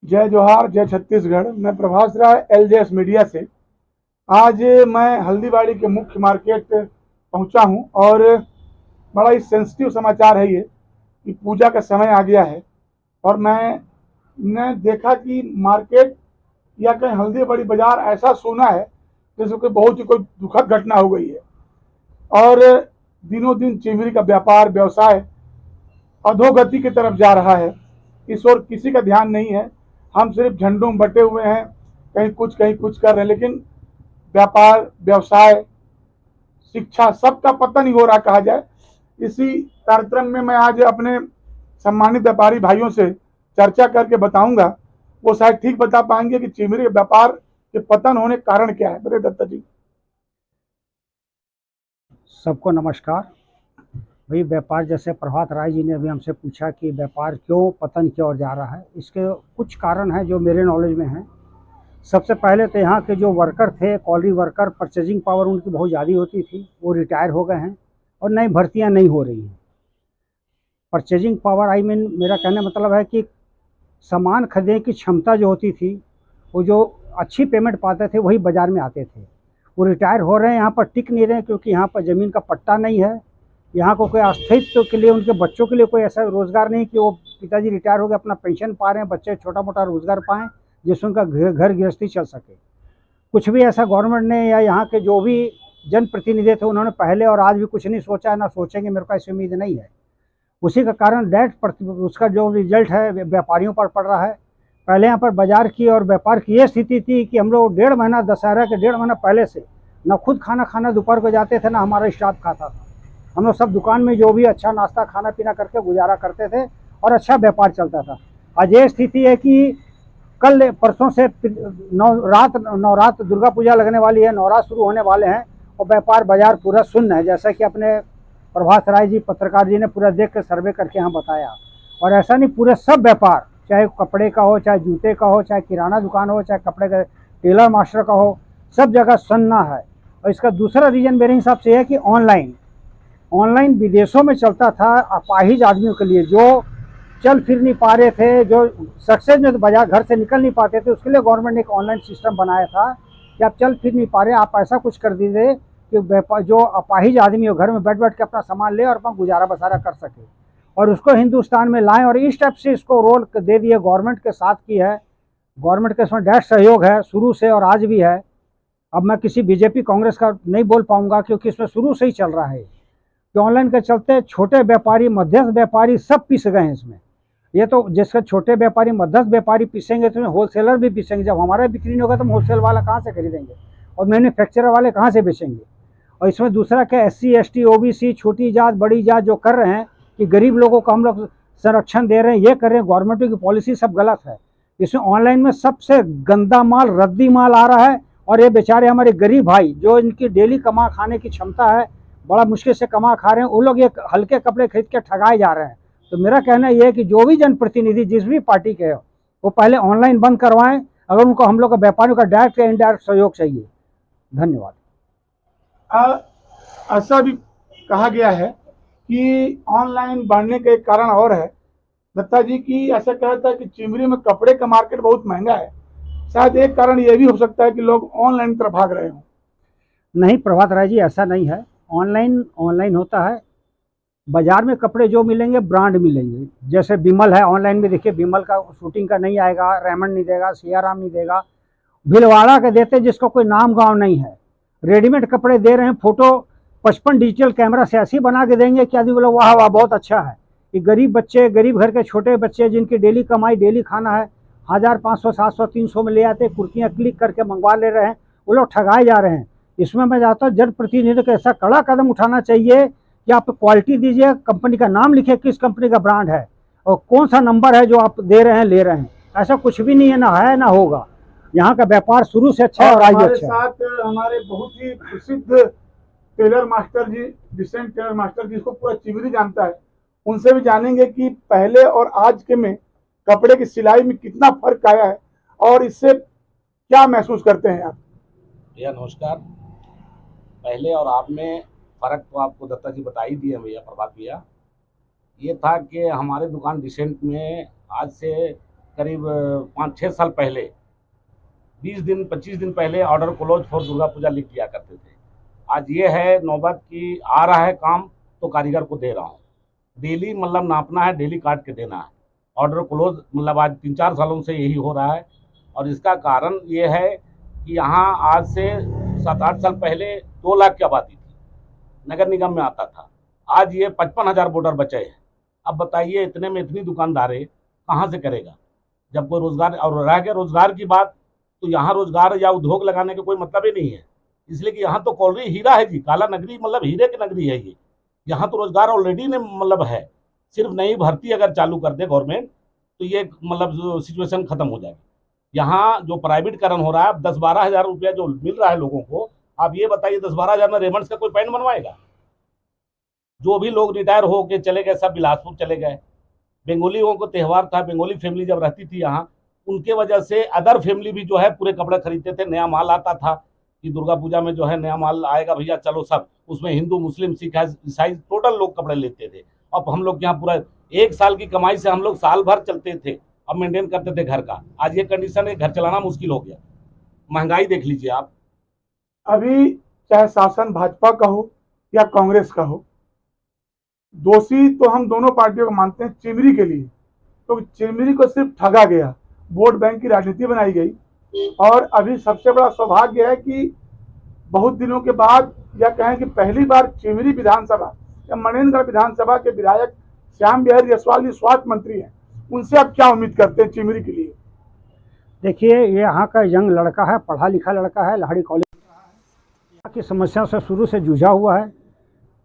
जय जोहार, जय छत्तीसगढ़। मैं प्रभास राय, एलजेएस मीडिया से। आज मैं हल्दीबाड़ी के मुख्य मार्केट पहुंचा हूं और बड़ा ही सेंसिटिव समाचार है ये कि पूजा का समय आ गया है और मैंने देखा कि मार्केट या कहीं हल्दीबाड़ी बाजार ऐसा सूना है जैसे कि बहुत ही कोई दुखद घटना हो गई है। और दिनों दिन चिमरी का व्यापार व्यवसाय अधोगति की तरफ जा रहा है। इस ओर किसी का ध्यान नहीं है। हम सिर्फ झंडों में बटे हुए हैं, कहीं कुछ कर रहे हैं, लेकिन व्यापार व्यवसाय शिक्षा सबका पतन ही हो रहा कहा जाए। इसी कार्यक्रम में मैं आज अपने सम्मानित व्यापारी भाइयों से चर्चा करके बताऊंगा, वो शायद ठीक बता पाएंगे कि चिमरी के व्यापार के पतन होने के कारण क्या है। बड़े दत्ता जी। सबको नमस्कार। वही व्यापार, जैसे प्रभात राय जी ने अभी हमसे पूछा कि व्यापार क्यों पतन की ओर जा रहा है, इसके कुछ कारण हैं जो मेरे नॉलेज में हैं। सबसे पहले तो यहाँ के जो वर्कर थे, क्वालिटी वर्कर, परचेजिंग पावर उनकी बहुत ज़्यादा होती थी, वो रिटायर हो गए हैं और नई भर्तियाँ नहीं हो रही हैं। परचेजिंग पावर आई मीन, मेरा कहने मतलब है कि सामान खरीदने की क्षमता जो होती थी, वो जो अच्छी पेमेंट पाते थे वही बाज़ार में आते थे। वो रिटायर हो रहे हैं, यहाँ पर टिक नहीं रहे क्योंकि यहाँ पर ज़मीन का पट्टा नहीं है। यहाँ को कोई अस्तित्व के लिए, उनके बच्चों के लिए कोई ऐसा रोज़गार नहीं कि वो पिताजी रिटायर हो गए, अपना पेंशन पा रहे हैं, बच्चे छोटा मोटा रोज़गार पाएँ जिससे उनका घर गृहस्थी चल सके। कुछ भी ऐसा गवर्नमेंट ने या यहाँ के जो भी जनप्रतिनिधि थे उन्होंने पहले और आज भी कुछ नहीं सोचा है, ना सोचेंगे, मेरे को ऐसी उम्मीद नहीं है। उसी का कारण डायरेक्ट उसका जो रिजल्ट है व्यापारियों पर पड़ रहा है। पहले यहाँ पर बाजार की और व्यापार की ये स्थिति थी कि हम लोग 1.5 महीना, दशहरा के 1.5 महीना पहले से न खुद खाना खाना दोपहर को जाते थे, ना हमारा स्टाफ खाता था। हम लोग सब दुकान में जो भी अच्छा नाश्ता खाना पीना करके गुजारा करते थे और अच्छा व्यापार चलता था। आज ये स्थिति है कि कल परसों से नवरात्र दुर्गा पूजा लगने वाली है, नवरात्र शुरू होने वाले हैं और व्यापार बाजार पूरा शून्य है, जैसा कि अपने प्रभास राय जी पत्रकार जी ने पूरा देख के सर्वे करके यहाँ बताया। और ऐसा नहीं, पूरे सब व्यापार, चाहे कपड़े का हो, चाहे जूते का हो, चाहे किराना दुकान हो, चाहे कपड़े का टेलर मास्टर का हो, सब जगह सन्ना है। और इसका दूसरा रीजन मेरे हिसाब से है कि ऑनलाइन ऑनलाइन विदेशों में चलता था अपाहिज आदमियों के लिए, जो चल फिर नहीं पा रहे थे, जो सक्सेस में बाजार घर से निकल नहीं पाते थे, उसके लिए गवर्नमेंट ने एक ऑनलाइन सिस्टम बनाया था कि आप चल फिर नहीं पा रहे, आप ऐसा कुछ कर दीजिए कि व्यापार जो अपाहिज आदमी हो घर में बैठ बैठ के अपना सामान ले और अपना गुजारा बसारा कर सके, और उसको हिंदुस्तान में लाएं। और इस टाइप से इसको रोल दे दिए, गवर्नमेंट के साथ की है, गवर्नमेंट के इसमें डायरेक्ट सहयोग है शुरू से और आज भी है। अब मैं किसी बीजेपी कांग्रेस का नहीं बोल पाऊंगा क्योंकि इसमें शुरू से ही चल रहा है कि ऑनलाइन के चलते छोटे व्यापारी, मध्यस्थ व्यापारी सब पिस गए हैं इसमें। ये तो जिसके छोटे व्यापारी, मध्यस्थ व्यापारी पिसेंगे तो होलसेलर भी पिसेंगे। जब हमारा बिक्री नहीं होगा तो हम होलसेल वाला कहाँ से खरीदेंगे और मैन्युफैक्चरर वाले कहाँ से बेचेंगे। और इसमें दूसरा क्या, SC ST OBC, छोटी जात बड़ी जात जो कर रहे हैं कि गरीब लोगों को हम लोग संरक्षण दे रहे हैं, ये कर रहे हैं, गवर्नमेंट की पॉलिसी सब गलत है। इसमें ऑनलाइन में सबसे गंदा माल, रद्दी माल आ रहा है और ये बेचारे हमारे गरीब भाई जो इनकी डेली कमा खाने की क्षमता है, बड़ा मुश्किल से कमा खा रहे हैं, वो लोग ये हल्के कपड़े खरीद के ठगाए जा रहे हैं। तो मेरा कहना यह है कि जो भी जनप्रतिनिधि जिस भी पार्टी के हो, वो पहले ऑनलाइन बंद करवाएं अगर उनको हम लोग का व्यापारियों का डायरेक्ट या इनडायरेक्ट सहयोग चाहिए। धन्यवाद। ऐसा भी कहा गया है कि ऑनलाइन बढ़ने का एक कारण और है दत्ता जी की, ऐसा कहता है कि चिमरी में कपड़े का मार्केट बहुत महंगा है। शायद एक कारण यह भी हो सकता है कि लोग ऑनलाइन तरफ भाग रहे हों। नहीं प्रभात राय जी, ऐसा नहीं है। ऑनलाइन ऑनलाइन होता है, बाजार में कपड़े जो मिलेंगे ब्रांड मिलेंगे। जैसे बिमल है, ऑनलाइन में देखिए बिमल का शूटिंग का नहीं आएगा, रेमंड नहीं देगा, सियाराम नहीं देगा, भिलवाड़ा के देते जिसको कोई नाम गांव नहीं है। रेडीमेड कपड़े दे रहे हैं, फोटो 55 डिजिटल कैमरा से ऐसी बना के देंगे कि आदमी बोले वाह वाह बहुत अच्छा है। ये गरीब बच्चे, गरीब घर के छोटे बच्चे जिनकी डेली कमाई, डेली खाना है, 1500 700 300 में ले आते, कुर्तियाँ क्लिक करके मंगवा ले रहे हैं, वो लोग ठगाए जा रहे हैं। इसमें मैं चाहता हूँ जनप्रतिनिधि को ऐसा कड़ा कदम उठाना चाहिए कि आप क्वालिटी दीजिए, कंपनी का नाम लिखे, किस कंपनी का ब्रांड है और कौन सा नंबर है जो आप दे रहे हैं, ले रहे हैं। ऐसा कुछ भी नहीं है, ना है ना होगा। यहाँ का व्यापार शुरू से अच्छा है और आज भी हमारे अच्छा है। साथ हमारे बहुत ही प्रसिद्ध टेलर मास्टर जी, डिसेंट टेलर मास्टर जिसको पूरा चिमरी जानता है, उनसे भी जानेंगे कि पहले और आज के में कपड़े की सिलाई में कितना फर्क आया है और इससे क्या महसूस करते हैं आप। भैया नमस्कार। पहले और आप में फ़र्क तो आपको दत्ता जी बता ही दिए हैं भैया, प्रभात भैया। ये था कि हमारे दुकान डिसेंट में आज से करीब 5-6 साल पहले 20 दिन 25 दिन पहले order close for Durga Puja लिख दिया करते थे। आज ये है नौबत कि आ रहा है काम तो कारीगर को दे रहा हूँ, डेली मतलब नापना है, डेली काट के देना है। ऑर्डर क्लोज मतलब आज 3-4 सालों से यही हो रहा है। और इसका कारण ये है कि यहाँ आज से 7-8 साल पहले 2 लाख की आबादी थी, नगर निगम में आता था। आज ये 55,000 वोटर बचे हैं। अब बताइए इतने में इतनी दुकानदारें कहाँ से करेगा जब कोई रोजगार। और रह गया रोजगार की बात, तो यहाँ रोजगार या उद्योग लगाने का कोई मतलब ही नहीं है, इसलिए कि यहाँ तो कॉलरी हीरा है जी, काला नगरी मतलब हीरे की नगरी है ये। यहाँ तो रोजगार ऑलरेडी ने मतलब है, सिर्फ नई भर्ती अगर चालू कर दे गवर्नमेंट तो ये मतलब सिचुएशन खत्म हो जाएगी। यहाँ जो प्राइवेटकरण हो रहा है, 10-12 हज़ार रुपया जो मिल रहा है लोगों को, आप ये बताइए 10-12 हज़ार में रेमंड्स का कोई पैंट बनवाएगा? जो भी लोग रिटायर हो के चले गए सब बिलासपुर चले गए। बंगालियों को त्यौहार था, बंगाली फैमिली जब रहती थी यहाँ, उनके वजह से अदर फैमिली भी जो है पूरे कपड़े खरीदते थे। नया माल आता था कि दुर्गा पूजा में जो है नया माल आएगा भैया, चलो सब उसमें हिंदू मुस्लिम सिख ईसाई टोटल लोग कपड़े लेते थे। अब हम लोग यहाँ पूरा 1 साल की कमाई से हम लोग साल भर चलते थे, अब मेंटेन करते थे घर का। आज ये कंडीशन है, घर चलाना मुश्किल हो गया। महंगाई देख लीजिए आप। अभी चाहे शासन भाजपा का हो या कांग्रेस का हो, दोषी तो हम दोनों पार्टियों को मानते हैं चिमरी के लिए। तो चिमरी को सिर्फ ठगा गया, वोट बैंक की राजनीति बनाई गई। और अभी सबसे बड़ा सौभाग्य है कि बहुत दिनों के बाद, या कहें कि पहली बार चिमरी विधानसभा या मनेन्द्रगढ़ विधानसभा के विधायक श्याम बिहारी जायसवाल जी स्वास्थ्य मंत्री हैं। उनसे आप क्या उम्मीद करते हैं चिमरी के लिए? देखिए, ये यहाँ का यंग लड़का है, पढ़ा लिखा लड़का है, लाहड़ी कॉलेज की समस्याओं से शुरू से जूझा हुआ है।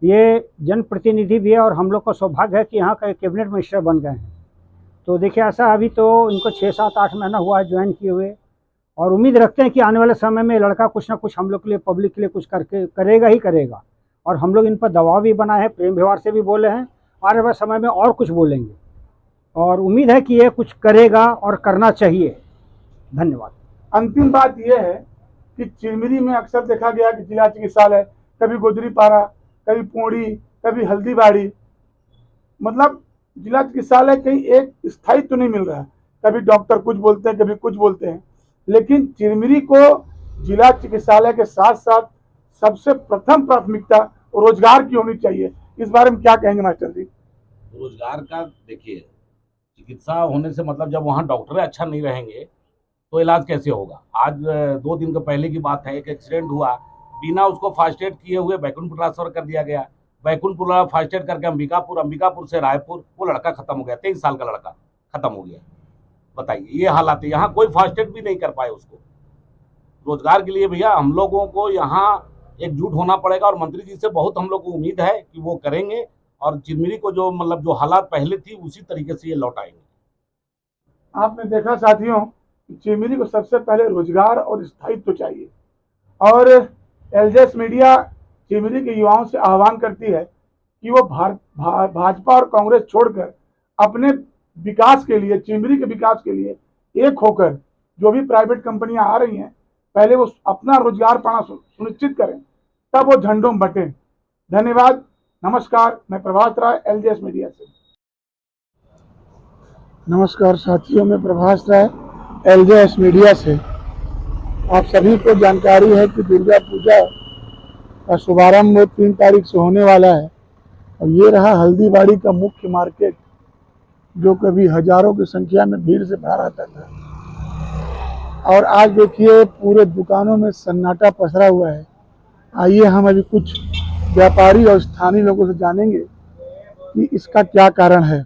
ये जनप्रतिनिधि भी है और हम लोग का सौभाग्य है कि यहाँ का कैबिनेट मिनिस्टर बन गए हैं। तो देखिए, ऐसा अभी तो इनको 6-7-8 महीना हुआ है ज्वाइन किए हुए, और उम्मीद रखते हैं कि आने वाले समय में लड़का कुछ ना कुछ हम लोग के लिए, पब्लिक के लिए कुछ करके करेगा ही करेगा। और हम लोग इन पर दबाव भी बनाए हैं, प्रेम व्यवहार से भी बोले हैं, आने वाले समय में और कुछ बोलेंगे, और उम्मीद है कि ये कुछ करेगा और करना चाहिए। धन्यवाद। अंतिम बात यह है कि चिमरी में अक्सर देखा गया कि जिला चिकित्सालय कभी गोदरीपारा, कभी पोड़ी, कभी हल्दीबाड़ी, मतलब जिला चिकित्सालय कहीं एक स्थायित्व तो नहीं मिल रहा है। कभी डॉक्टर कुछ बोलते हैं, कभी कुछ बोलते हैं। लेकिन चिरमिरी को जिला चिकित्सालय के साथ साथ सबसे प्रथम प्राथमिकता रोजगार की होनी चाहिए। इस बारे में क्या कहेंगे मास्टर जी? रोजगार का देखिए, चिकित्सा होने से मतलब जब वहाँ डॉक्टर अच्छा नहीं रहेंगे तो इलाज कैसे होगा? आज 2 दिन के पहले की बात है, एक एक्सीडेंट हुआ, बिना उसको फास्ट एड किए हुए बैकुंठपुर ट्रांसफर कर दिया गया। बैकुंठपुर फास्ट एड करके अंबिकापुर, अंबिकापुर से रायपुर, वो लड़का खत्म हो गया, 23 साल का लड़का खत्म हो गया। बताइए, ये हालात है। यहाँ कोई फास्ट एड भी नहीं कर पाए उसको। रोजगार के लिए भैया हम लोगों को यहाँ एकजुट होना पड़ेगा, और मंत्री जी से बहुत हम लोग को उम्मीद है कि वो करेंगे, और चिरमिरी को जो मतलब जो हालात पहले थी उसी तरीके से ये लौटाएंगे। आपने देखा साथियों, चिरमिरी को सबसे पहले रोजगार और स्थायित्व चाहिए, और एलजेएस मीडिया चिरमिरी के युवाओं से आह्वान करती है कि वो भाजपा और कांग्रेस छोड़कर अपने विकास के लिए, चिरमिरी के विकास के लिए एक होकर जो भी प्राइवेट कंपनियां आ रही हैं, पहले वो अपना रोजगार पाना सुनिश्चित करें, तब वो झंडों में बटें। धन्यवाद, नमस्कार। मैं प्रभास राय, एलजेएस मीडिया से। नमस्कार साथियों, मैं प्रभास राय, एलजेएस मीडिया से। आप सभी को जानकारी है कि दुर्गा पूजा का शुभारंभ 3 तारीख से होने वाला है, और ये रहा हल्दीबाड़ी का मुख्य मार्केट, जो कभी हजारों की संख्या में भीड़ से भरा रहता था, और आज देखिए पूरे दुकानों में सन्नाटा पसरा हुआ है। आइए हम अभी कुछ व्यापारी और स्थानीय लोगों से जानेंगे कि इसका क्या कारण है।